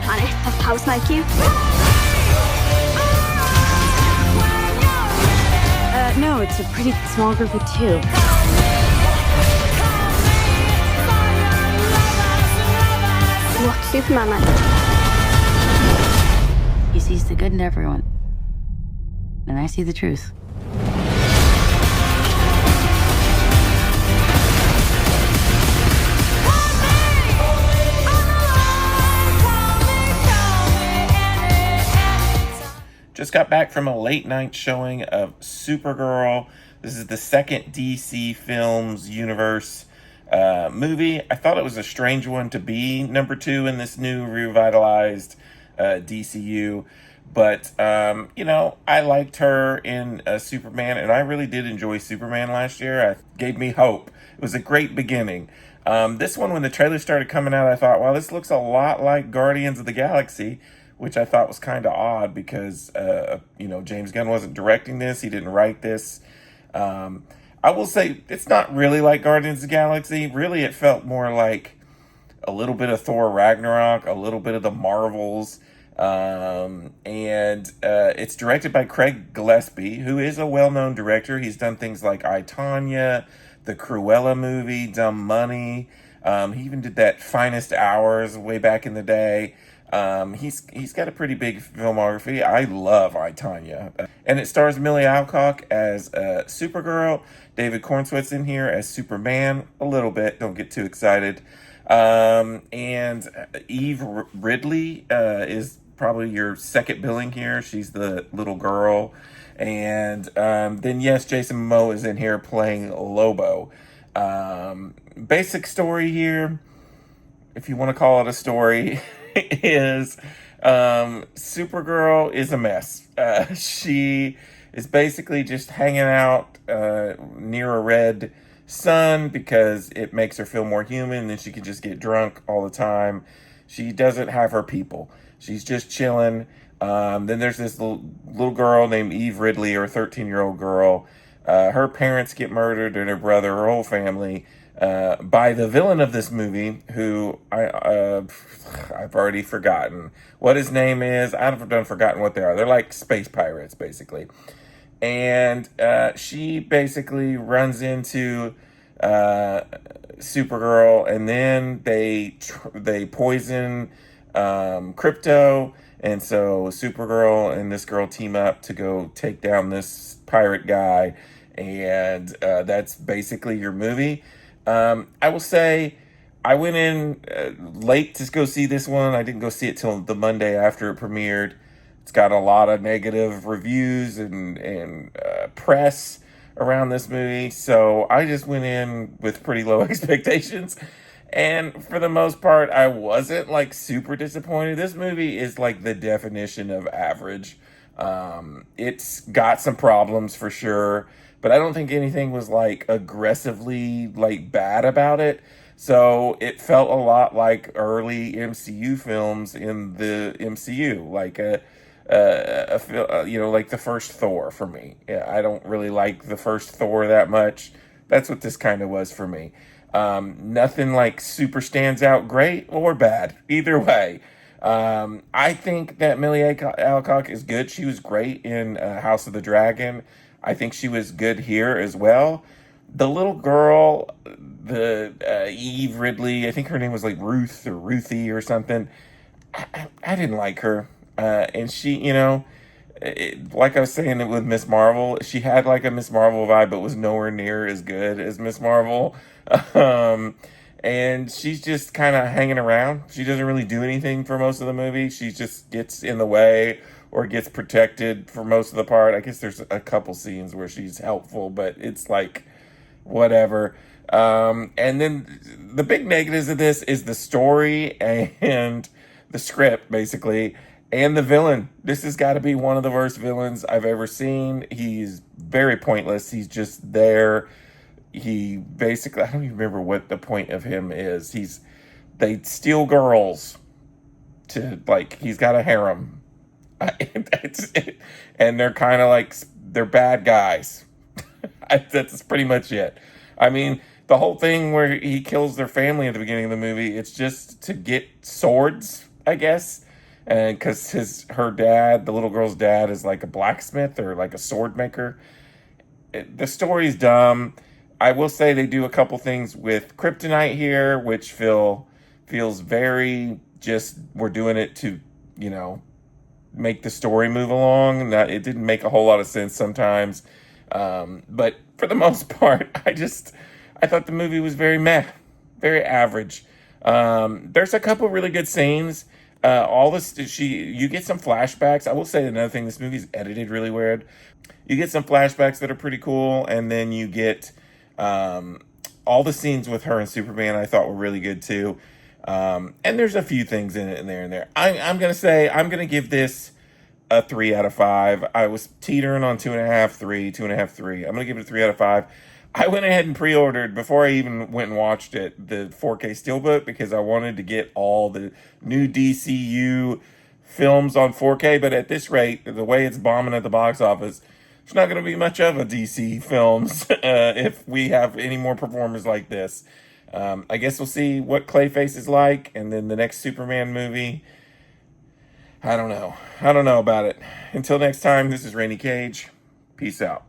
planet of powers like you? No, it's a pretty small group of two. What's Superman like? He sees the good in everyone. And I see the truth. Just got back from a late night showing of Supergirl. This is the second DC Films universe movie. I thought it was a strange one to be number 2 in this new revitalized DCU. But, I liked her in Superman, and I really did enjoy Superman last year. It gave me hope. It was a great beginning. This one, when the trailer started coming out, I thought, wow, this looks a lot like Guardians of the Galaxy, which I thought was kind of odd because, James Gunn wasn't directing this. He didn't write this. I will say it's not really like Guardians of the Galaxy. Really, it felt more like a little bit of Thor Ragnarok, a little bit of the Marvels. And it's directed by Craig Gillespie, who is a well-known director. He's done things like I, Tonya, the Cruella movie, Dumb Money. He even did that Finest Hours way back in the day. He's got a pretty big filmography. I love I, Tonya. And it stars Millie Alcock as Supergirl. David Cornsweet's in here as Superman. A little bit. Don't get too excited. And Eve Ridley is probably your second billing here. She's the little girl. And then, yes, Jason Momoa is in here playing Lobo. Basic story here, if you want to call it a story, is Supergirl is a mess. She is basically just hanging out near a red sun because it makes her feel more human, and she can just get drunk all the time. She doesn't have her people. She's just chilling. Then there's this little girl named Eve Ridley, or a 13-year-old girl. Her parents get murdered, and her brother, her whole family, by the villain of this movie, who I've already forgotten what his name is. I've done forgotten what they are. They're like space pirates, basically. And she basically runs into Supergirl, and then they poison Crypto, and so Supergirl and this girl team up to go take down this pirate guy, and that's basically your movie. I will say I went in late to go see this one. I didn't go see it till the Monday after it premiered. It's got a lot of negative reviews and press around this movie, so I just went in with pretty low expectations. And for the most part, I wasn't like super disappointed. This movie is like the definition of average. It's got some problems for sure, but I don't think anything was like aggressively like bad about it. So it felt a lot like early MCU films in the MCU, like like the first Thor for me. Yeah, I don't really like the first Thor that much. That's what this kind of was for me. Nothing like super stands out great or bad, either way. I think that Millie Alcock is good. She was great in House of the Dragon. I think she was good here as well. The little girl, the Eve Ridley, I think her name was like Ruth or Ruthie or something. I didn't like her. And she, like I was saying with Miss Marvel, she had like a Miss Marvel vibe, but was nowhere near as good as Miss Marvel. And she's just kind of hanging around. She doesn't really do anything for most of the movie. She just gets in the way or gets protected for most of the part. I guess there's a couple scenes where she's helpful, but it's like whatever. And then the big negatives of this is the story and the script, basically, and the villain. This has got to be one of the worst villains I've ever seen. He's very pointless. He's just there. He basically, I don't even remember what the point of him is. They steal girls to, like, he's got a harem. And they're kind of like, they're bad guys. That's pretty much it. I mean, the whole thing where he kills their family at the beginning of the movie, it's just to get swords, I guess. and because her dad, the little girl's dad, is like a blacksmith or like a sword maker. The story's dumb. I will say they do a couple things with kryptonite here, which feels very just we're doing it to, you know, make the story move along. Not, it didn't make a whole lot of sense sometimes. But for the most part, I thought the movie was very meh, very average. There's a couple really good scenes. All this, you get some flashbacks. I will say another thing: this movie's edited really weird. You get some flashbacks that are pretty cool, and then you get all the scenes with her and Superman. I thought were really good too. And there's a few things in it and there. I'm gonna give this a 3 out of 5. I was teetering on 2.5, 3, 2.5, 3. I'm gonna give it a 3 out of 5. I went ahead and pre-ordered before I even went and watched it the 4K Steelbook because I wanted to get all the new DCU films on 4K. But at this rate, the way it's bombing at the box office, it's not going to be much of a DC films if we have any more performers like this. I guess we'll see what Clayface is like, and then the next Superman movie. I don't know. I don't know about it. Until next time, this is Rainy Cage. Peace out.